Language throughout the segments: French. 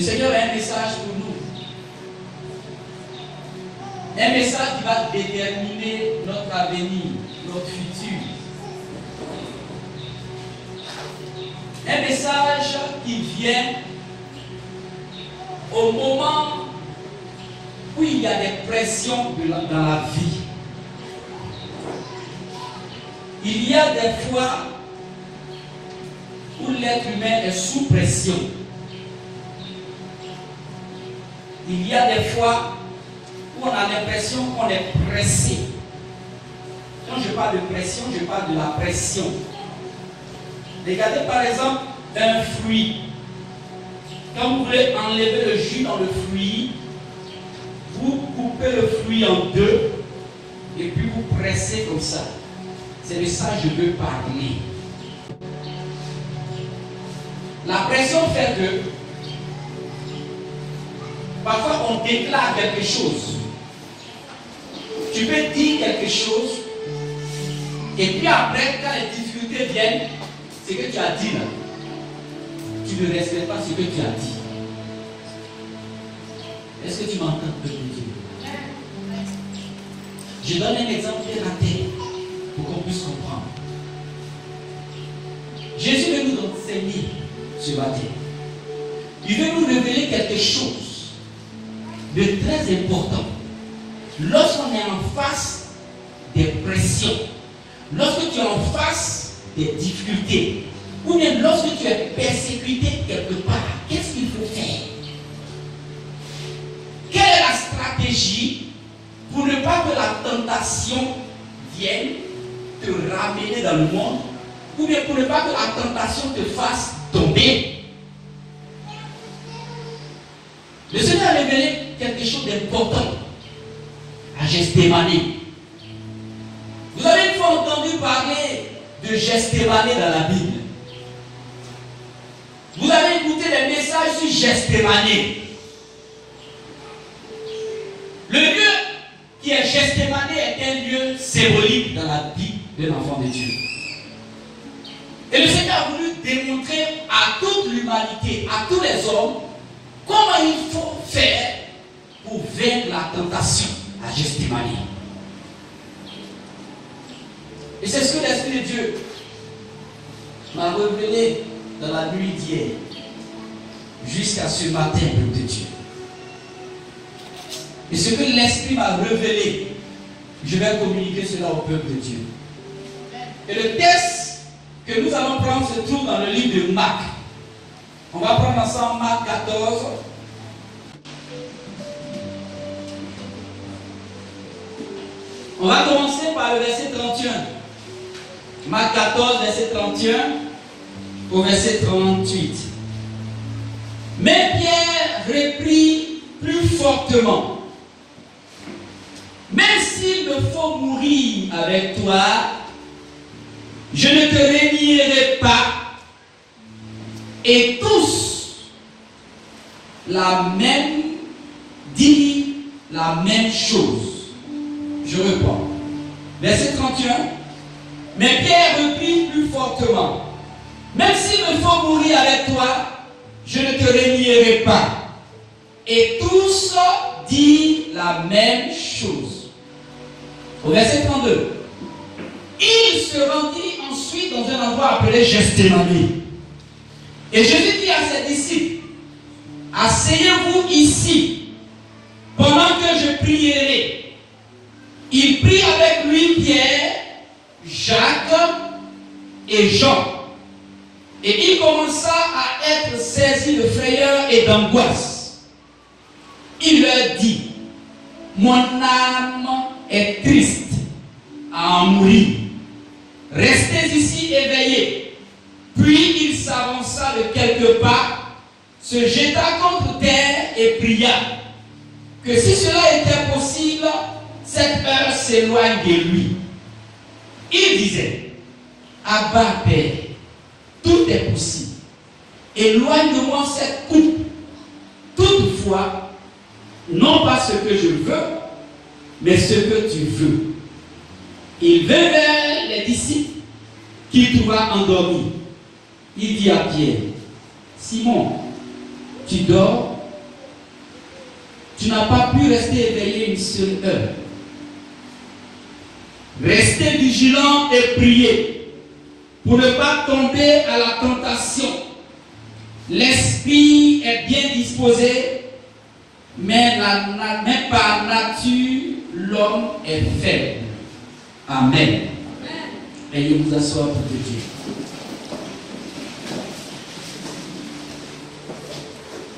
Le Seigneur a un message pour nous. Un message qui va déterminer notre avenir, notre futur. Un message qui vient au moment où il y a des pressions dans la vie. Il y a des fois où l'être humain est sous pression. Il y a des fois où on a l'impression qu'on est pressé. Quand je parle de pression, je parle de la pression. Regardez par exemple un fruit. Quand vous voulez enlever le jus dans le fruit, vous coupez le fruit en deux et puis vous pressez comme ça. C'est de ça que je veux parler. La pression fait que parfois on déclare quelque chose. Tu peux dire quelque chose et puis après, quand les difficultés viennent, ce que tu as dit là, tu ne respectes pas ce que tu as dit. Est-ce que tu m'entends, peuple de Dieu? Je donne un exemple bien à terre pour qu'on puisse comprendre. Jésus veut nous enseigner ce matin. Il veut nous révéler quelque chose de très important. Lorsqu'on est en face des pressions, lorsque tu es en face des difficultés, ou bien lorsque tu es persécuté quelque part, qu'est-ce qu'il faut faire? Quelle est la stratégie pour ne pas que la tentation vienne te ramener dans le monde, ou bien pour ne pas que la tentation te fasse tomber? Le Seigneur a révélé quelque chose d'important à Gethsémane. Vous avez une fois entendu parler de Gethsémane dans la Bible. Vous avez écouté les messages sur Gethsémane. Le lieu qui est Gethsémane est un lieu symbolique dans la vie d'un enfant de Dieu. Et le Seigneur a voulu démontrer à toute l'humanité, à tous les hommes, comment il faut faire pour vaincre la tentation à Gethsémane. Et c'est ce que l'Esprit de Dieu m'a révélé dans la nuit d'hier, jusqu'à ce matin, peuple de Dieu. Et ce que l'Esprit m'a révélé, je vais communiquer cela au peuple de Dieu. Et le texte que nous allons prendre se trouve dans le livre de Marc. On va prendre ensemble Marc 14. On va commencer par le verset 31. Marc 14, verset 31 au verset 38. Mais Pierre reprit plus fortement: même s'il me faut mourir avec toi, je ne te renierai pas. Et tous disent la même chose. Je reprends. Verset 31. Mais Pierre reprit plus fortement: même s'il me faut mourir avec toi, je ne te renierai pas. Et tous disent la même chose. Au verset 32. Il se rendit ensuite dans un endroit appelé Gethsémane. Et Jésus dit à ses disciples: asseyez-vous ici pendant que je prierai. Il prit avec lui Pierre, Jacques et Jean. Et il commença à être saisi de frayeur et d'angoisse. Il leur dit: mon âme est triste à en mourir. Restez ici éveillés. Puis il s'avança de quelques pas, se jeta contre terre et pria que si cela était possible, cette heure s'éloigne de lui. Il disait: Abba, Père, tout est possible. Éloigne de moi cette coupe. Toutefois, non pas ce que je veux, mais ce que tu veux. Il vint vers les disciples qu'il trouva endormis. Il dit à Pierre: Simon, tu dors, tu n'as pas pu rester éveillé une seule heure. Restez vigilant et priez pour ne pas tomber à la tentation. L'esprit est bien disposé, mais par nature, l'homme est faible. Amen. Veuillez vous asseoir pour Dieu.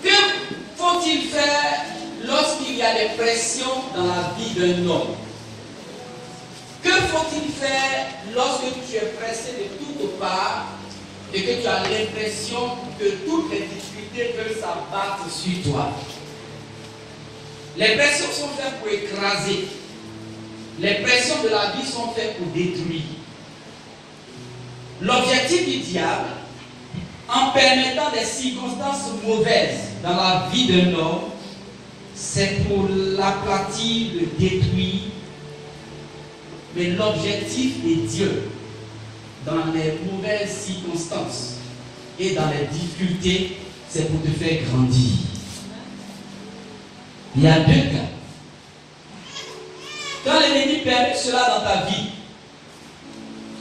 Que faut-il faire lorsqu'il y a des pressions dans la vie d'un homme? Que faut-il faire lorsque tu es pressé de toutes parts et que tu as l'impression que toutes les difficultés veulent s'abattre sur toi? Les pressions sont faites pour écraser. Les pressions de la vie sont faites pour détruire. L'objectif du diable, en permettant des circonstances mauvaises dans la vie d'un homme, c'est pour l'aplatir, le détruire. Mais l'objectif de Dieu, dans les mauvaises circonstances et dans les difficultés, c'est pour te faire grandir. Il y a deux cas. Quand l'ennemi permet cela dans ta vie,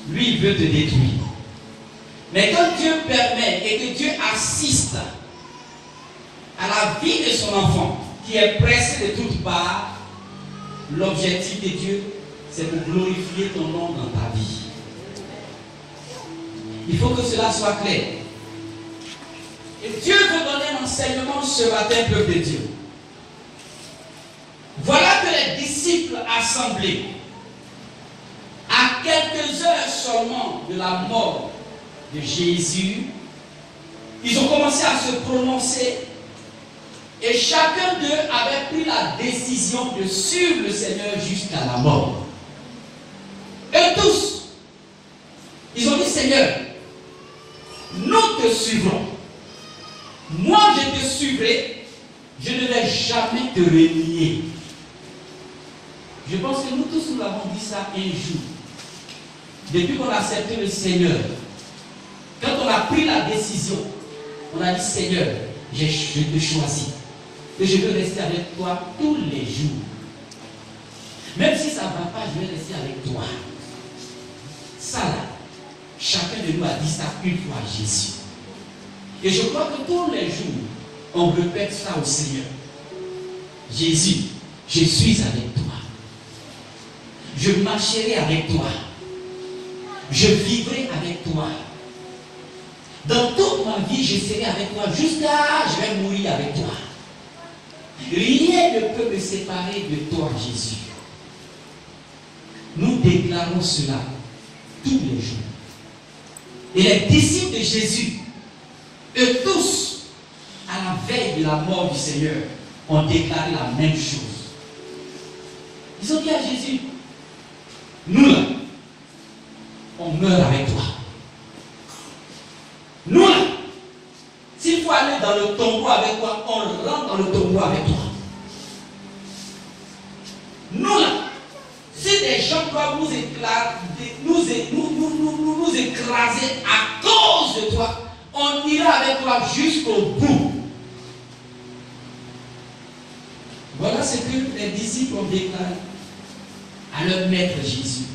lui, il veut te détruire. Mais quand Dieu permet et que Dieu assiste à la vie de son enfant, qui est pressé de toutes parts, l'objectif de Dieu, c'est pour glorifier ton nom dans ta vie. Il faut que cela soit clair. Et Dieu veut donner un enseignement ce matin, peuple de Dieu. Voilà que les disciples assemblés, à quelques heures seulement de la mort de Jésus, ils ont commencé à se prononcer et chacun d'eux avait pris la décision de suivre le Seigneur jusqu'à la mort. Et tous, ils ont dit: Seigneur, nous te suivrons. Moi, je te suivrai. Je ne vais jamais te renier. Je pense que nous tous, nous avons dit ça un jour. Depuis qu'on a accepté le Seigneur, quand on a pris la décision, on a dit: Seigneur, je te choisis. Que je veux rester avec toi tous les jours. Même si ça ne va pas, je vais rester avec toi. Ça là, chacun de nous a dit ça une fois à Jésus. Et je crois que tous les jours, on répète ça au Seigneur. Jésus, je suis avec toi. Je marcherai avec toi. Je vivrai avec toi. Dans toute ma vie, je serai avec toi jusqu'à je vais mourir avec toi. Rien ne peut me séparer de toi, Jésus. Nous déclarons cela tous les jours. Et les disciples de Jésus, eux tous, à la veille de la mort du Seigneur, ont déclaré la même chose. Ils ont dit à Jésus: nous là, on meurt avec toi. Nous là, s'il faut aller dans le tombeau avec toi, on rentre dans le tombeau avec toi. Nous là, si des gens doivent nous écraser à cause de toi, on ira avec toi jusqu'au bout. Voilà ce que les disciples ont déclaré à leur maître Jésus.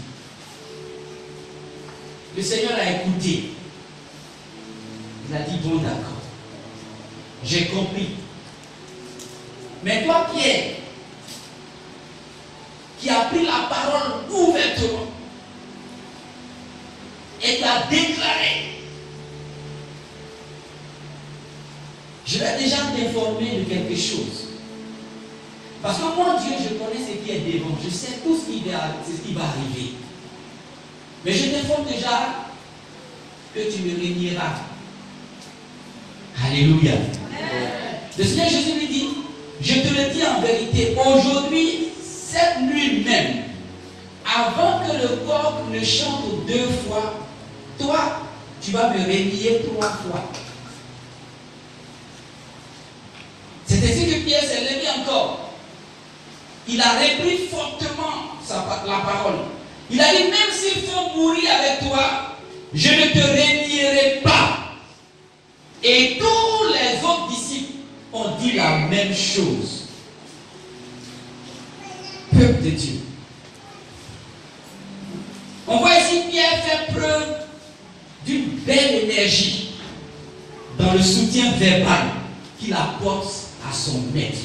Le Seigneur a écouté. Il a dit: bon, d'accord. J'ai compris. Mais toi, Pierre, qui a pris la parole ouvertement et qui a déclaré: je vais déjà t'informer de quelque chose. Parce que moi, Dieu, je connais ce qui est devant. Je sais tout ce qui va arriver. Mais je t'informe déjà que tu me régneras. Alléluia. Le Seigneur Jésus lui dit: je te le dis en vérité, aujourd'hui, cette nuit même, avant que le coq ne chante 2 fois, toi, tu vas me régner 3 fois. C'est ainsi que Pierre s'est levé encore. Il a repris fortement la parole. Il a dit: même s'il faut mourir avec toi, je ne te régnerai pas. Et tous les autres disciples la même chose. Peuple de Dieu. On voit ici Pierre faire preuve d'une belle énergie dans le soutien verbal qu'il apporte à son maître.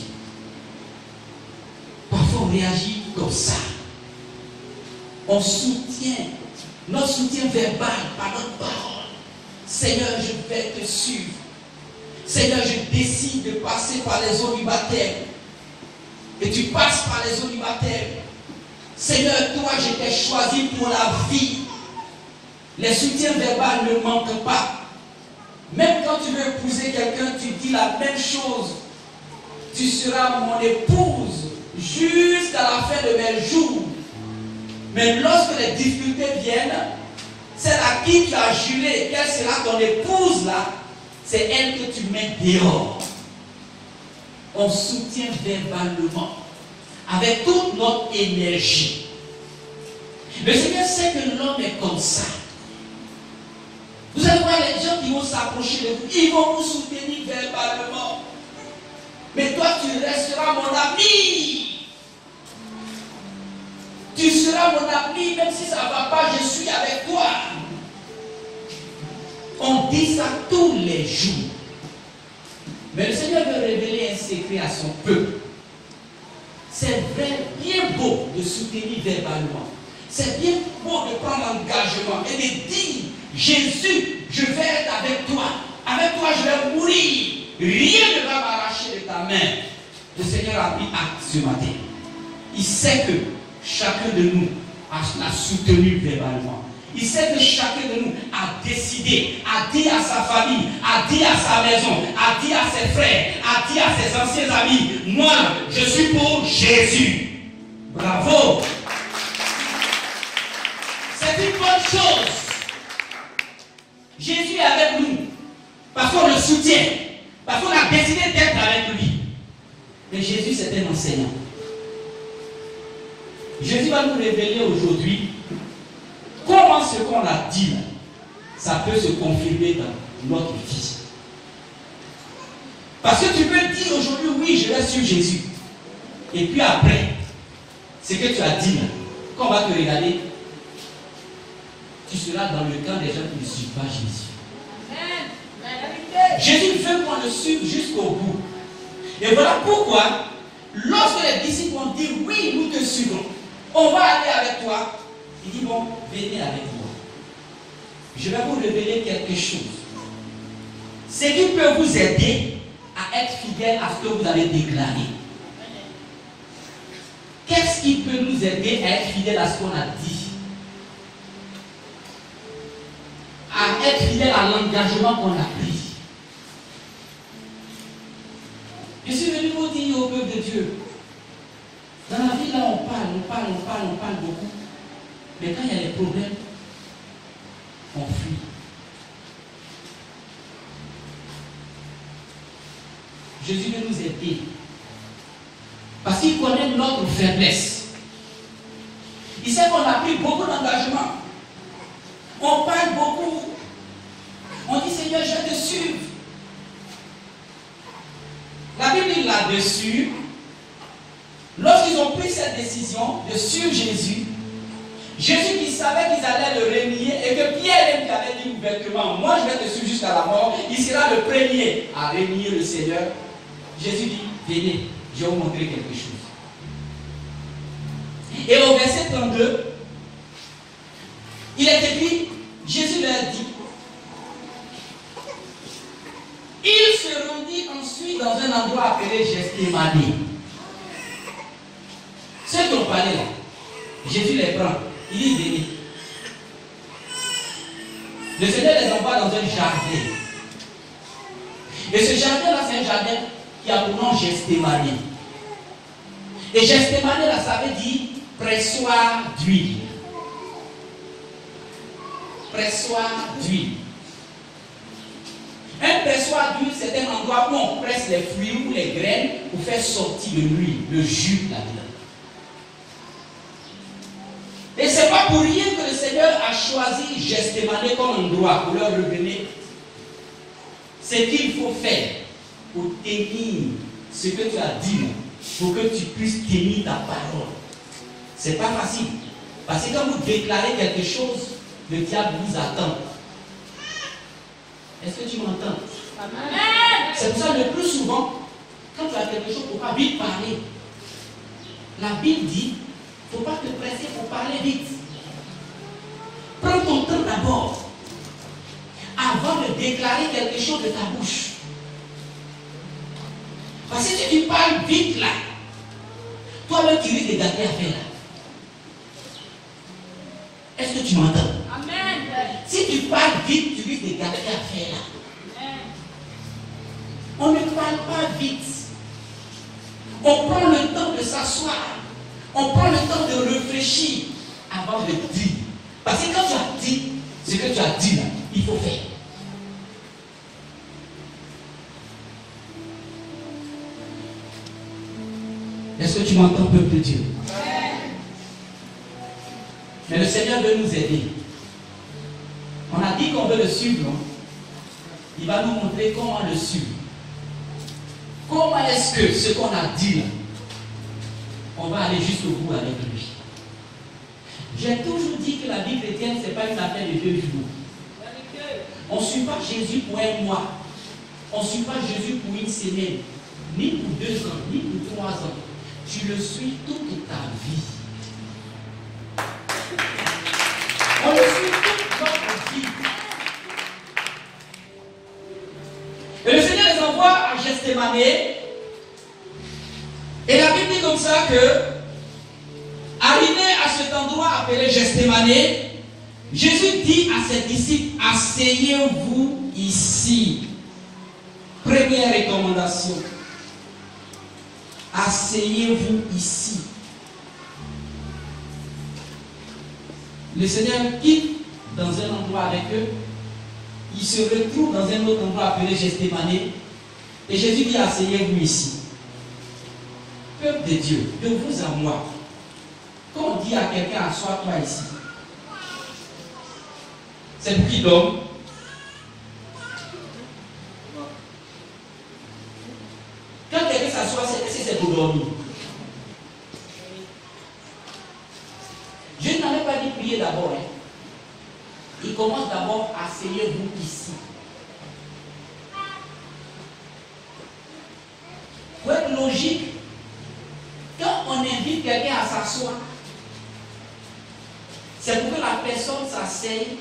Parfois on réagit comme ça. On soutient, notre soutien verbal par notre parole. Seigneur, je vais te suivre. Seigneur, je décide de passer par les eaux du baptême. Et tu passes par les eaux du baptême. Seigneur, toi, je t'ai choisi pour la vie. Les soutiens verbaux ne manquent pas. Même quand tu veux épouser quelqu'un, tu dis la même chose. Tu seras mon épouse jusqu'à la fin de mes jours. Mais lorsque les difficultés viennent, celle à qui tu as juré qu'elle sera ton épouse là, c'est elle que tu mets dehors. On soutient verbalement avec toute notre énergie. Le Seigneur sait que l'homme est comme ça. Vous allez voir les gens qui vont s'approcher de vous, ils vont vous soutenir verbalement. Mais toi, tu resteras mon ami. Tu seras mon ami, même si ça ne va pas, je suis avec toi. On dit ça tous les jours. Mais le Seigneur veut révéler un secret à son peuple. C'est vrai, bien beau de soutenir verbalement. C'est bien beau de prendre l'engagement et de dire, Jésus, je vais être avec toi. Avec toi, je vais mourir. Rien ne va m'arracher de ta main. Le Seigneur a pris acte ce matin. Il sait que chacun de nous l'a soutenu verbalement. Il sait que chacun de nous a décidé, a dit à sa famille, a dit à sa maison, a dit à ses frères, a dit à ses anciens amis, moi, je suis pour Jésus. Bravo. C'est une bonne chose. Jésus est avec nous. Parce qu'on le soutient. Parce qu'on a décidé d'être avec lui. Mais Jésus, c'est un enseignant. Jésus va nous révéler aujourd'hui comment ce qu'on a dit, ça peut se confirmer dans notre vie. Parce que tu peux dire aujourd'hui, oui, je vais suivre Jésus. Et puis après, ce que tu as dit, quand on va te regarder, tu seras dans le camp des gens qui ne suivent pas Jésus. Jésus veut qu'on le suive jusqu'au bout. Et voilà pourquoi, lorsque les disciples ont dit, oui, nous te suivons, on va aller avec toi. Il dit, bon, venez avec moi. Je vais vous révéler quelque chose. Ce qui peut vous aider à être fidèle à ce que vous avez déclaré. Qu'est-ce qui peut nous aider à être fidèle à ce qu'on a dit? À être fidèle à l'engagement qu'on a pris. Je suis venu vous dire au peuple de Dieu. Dans la vie, là, on parle beaucoup. Mais quand il y a des problèmes, on fuit. Jésus veut nous aider. Parce qu'il connaît notre faiblesse. Il sait qu'on a pris beaucoup d'engagement. On parle beaucoup. On dit, Seigneur, je vais te suivre. La Bible dit là-dessus, lorsqu'ils ont pris cette décision de suivre Jésus, Jésus qui savait qu'ils allaient le renier et que Pierre qui avait dit ouvertement, moi je vais te suivre jusqu'à la mort, il sera le premier à renier le Seigneur. Jésus dit, venez, je vais vous montrer quelque chose. Et au verset 32, il est écrit, Jésus leur dit, il se rendit ensuite dans un endroit appelé Gethsémani. Ceux qui ont parlé là, Jésus les prend. Il dit, venez. Le Seigneur les envoie dans un jardin. Et ce jardin-là, c'est un jardin qui a pour nom Gethsémani. Et Gethsémani, là, ça veut dire pressoir d'huile. Pressoir d'huile. Un pressoir d'huile, c'est un endroit où on presse les fruits ou les graines pour faire sortir de l'huile, le jus là-dedans. Et ce n'est pas pour rien que le Seigneur a choisi Gethsémani comme endroit pour leur révéler ce qu'il faut faire pour tenir ce que tu as dit pour que tu puisses tenir ta parole. C'est pas facile. Parce que quand vous déclarez quelque chose, le diable vous attend. Est-ce que tu m'entends? Amen. C'est pour ça que le plus souvent, quand tu as quelque chose, il ne faut pas vite parler. La Bible dit, il ne faut pas te presser, il faut parler vite. Prends ton temps d'abord, avant de déclarer quelque chose de ta bouche. Parce que si tu parles vite là, toi-même tu risques de gâter affaire là. Est-ce que tu m'entends? Amen. Si tu parles vite, tu risques de gâter affaire là. Amen. On ne parle pas vite. On prend le temps de s'asseoir. On prend le temps de réfléchir avant de dire. Parce que quand tu as dit ce que tu as dit là, il faut faire. Est-ce que tu m'entends, peuple de Dieu? Mais le Seigneur veut nous aider. On a dit qu'on veut le suivre. Non? Il va nous montrer comment le suivre. Comment est-ce que ce qu'on a dit là, on va aller jusqu'au bout avec lui. J'ai toujours dit que la vie chrétienne, ce n'est pas une affaire de 2 jours. On ne suit pas Jésus pour un mois. On ne suit pas Jésus pour une semaine, ni pour 2 ans, ni pour 3 ans. Tu le suis toute ta vie. On le suit toute notre vie. Et le Seigneur les envoie à Gethsémane. Et la Bible dit comme ça que, arrivé à cet endroit appelé Gethsémane, Jésus dit à ses disciples, asseyez-vous ici. Première recommandation. Asseyez-vous ici. Le Seigneur quitte dans un endroit avec eux. Il se retrouve dans un autre endroit appelé Gethsémane. Et Jésus dit, asseyez-vous ici. Peuple de Dieu, de vous à moi, quand on dit à quelqu'un, assois-toi ici, c'est pour qui dorme? Quand quelqu'un s'assoit, c'est pour dormir. Je n'avais pas dit prier d'abord. Hein. Il commence d'abord, asseyez-vous ici. Pour être logique, quand on invite quelqu'un à s'asseoir, c'est pour que la personne s'asseye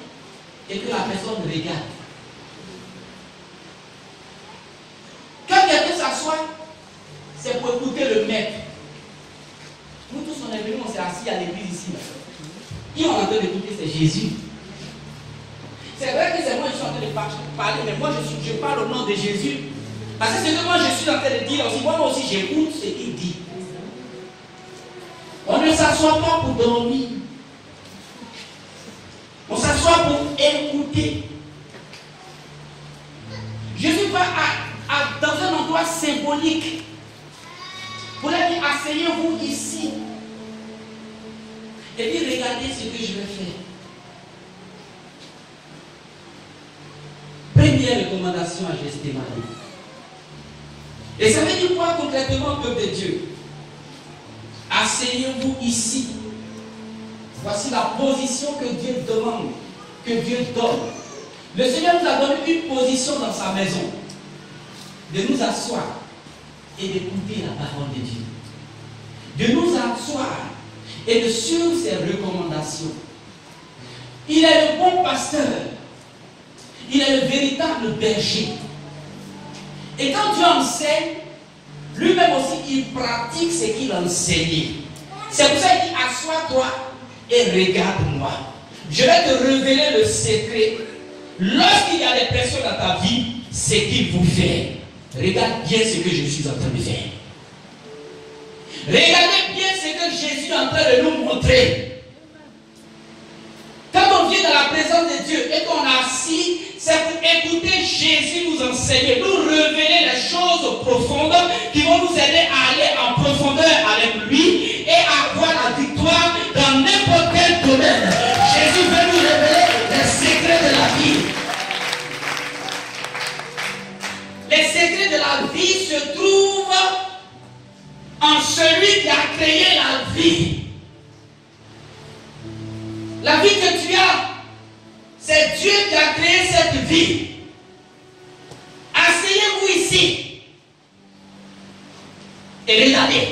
et que la personne regarde. Quand quelqu'un s'assoit, c'est pour écouter le maître. Nous tous on est venus, on s'est assis à l'église ici. Qui on est en train d'écouter, c'est Jésus. C'est vrai que c'est moi qui suis en train de parler, mais moi je parle au nom de Jésus. Parce que c'est que moi je suis en train de dire aussi, moi aussi j'écoute ce qu'il dit. On ne s'assoit pas pour dormir. On s'assoit pour écouter. Jésus va dans un endroit symbolique. Pour leur dire, asseyez-vous ici. Et puis regardez ce que je vais faire. Première recommandation à Gethsémane. Et ça veut dire quoi concrètement, peuple de Dieu? Asseyez-vous ici. Voici la position que Dieu demande, que Dieu donne. Le Seigneur nous a donné une position dans sa maison. De nous asseoir et d'écouter la parole de Dieu. De nous asseoir et de suivre ses recommandations. Il est le bon pasteur. Il est le véritable berger. Et quand Dieu enseigne, lui-même aussi, il pratique ce qu'il a enseigné. C'est pour ça qu'il dit, assois-toi et regarde-moi. Je vais te révéler le secret. Lorsqu'il y a des pressions dans ta vie, c'est qu'il vous fait. Regarde bien ce que je suis en train de faire. Regardez bien ce que Jésus est en train de nous montrer. Quand on vient dans la présence de Dieu et qu'on est assis, c'est pour écouter Jésus nous enseigner, nous révéler les choses profondes qui vont nous aider à aller en profondeur avec lui et à avoir la victoire dans n'importe quel domaine. Jésus veut nous révéler les secrets de la vie. Les secrets de la vie se trouvent a créé la vie. La vie que tu as, c'est Dieu qui a créé cette vie. Asseyez-vous ici et regardez.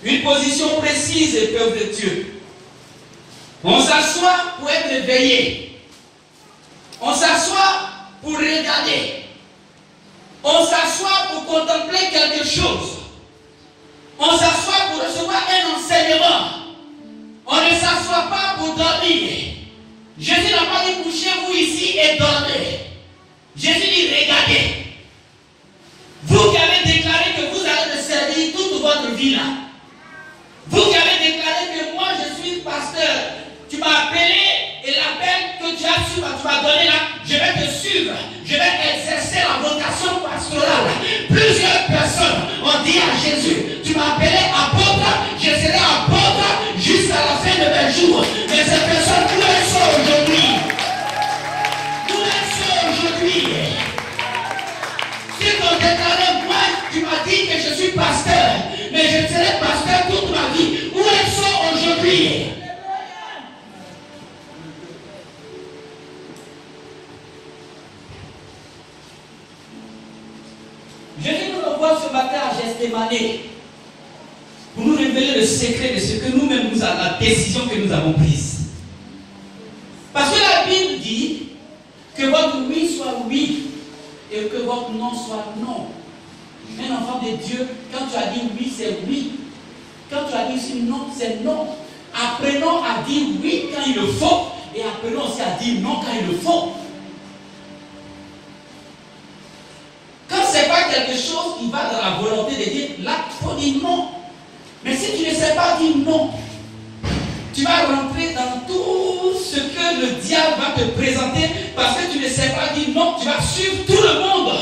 Une position précise, peuple de Dieu. On s'assoit pour être éveillé. On s'assoit pour regarder. On s'assoit pour contempler quelque chose. On s'assoit pour recevoir un enseignement. On ne s'assoit pas pour dormir. Jésus n'a pas dit couchez-vous ici et dormez. Jésus dit regardez. Vous qui avez déclaré que vous allez me servir toute votre vie là. Vous qui avez déclaré que moi je suis pasteur. Tu m'as appelé et l'appel que tu as su, tu m'as donné là, je vais te suivre. Je vais exercer la vocation pastorale. Plusieurs personnes ont dit à Jésus, tu m'as appelé apôtre, je serai apôtre jusqu'à la fin de mes jours. Mais ces personnes, où elles sont aujourd'hui? Où elles sont aujourd'hui? Si tu as déclaré, moi, tu m'as dit que je suis pasteur, mais je serai pasteur toute ma vie. Où elles sont aujourd'hui? Jésus nous envoie ce matin à Gethsémane pour nous révéler le secret de ce que nous-mêmes nous avons, la décision que nous avons prise. Parce que la Bible dit que votre oui soit oui et que votre non soit non. Un enfant de Dieu, quand tu as dit oui, c'est oui. Quand tu as dit aussi non, c'est non. Apprenons à dire oui quand il le faut et apprenons aussi à dire non quand il le faut. Quand ce n'est pas quelque chose qui va dans la volonté de Dieu, là, il faut dire non. Mais si tu ne sais pas dire non, tu vas rentrer dans tout ce que le diable va te présenter parce que tu ne sais pas dire non, tu vas suivre tout le monde.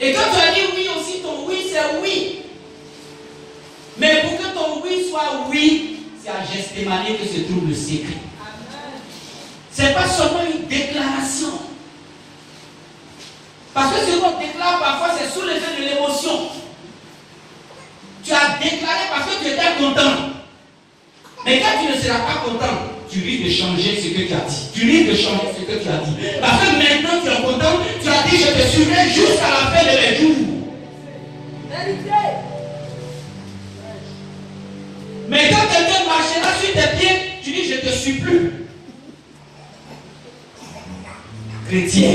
Et quand tu as dit oui aussi, ton oui c'est oui. Mais pour que ton oui soit oui, c'est à Gethsémane que se trouve le secret. Ce n'est pas seulement une déclaration. Parce que ce qu'on déclare parfois, c'est sous l'effet de l'émotion. Tu as déclaré parce que tu étais content. Mais quand tu ne seras pas content, tu risques de changer ce que tu as dit. Tu risques de changer ce que tu as dit. Parce que maintenant tu es content, tu as dit je te suivrai jusqu'à la fin de mes jours. Mais quand quelqu'un marchera sur tes pieds, tu dis je ne te suis plus. Chrétien,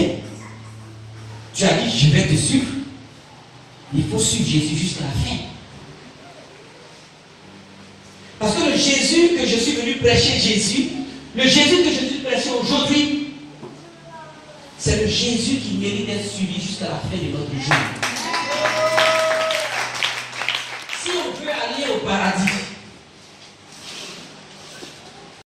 tu as dit je vais te suivre. Il faut suivre Jésus jusqu'à la fin. Parce que le Jésus que je suis venu prêcher, le Jésus que je suis prêché aujourd'hui, c'est le Jésus qui mérite d'être suivi jusqu'à la fin de notre jour. Si on veut aller au paradis,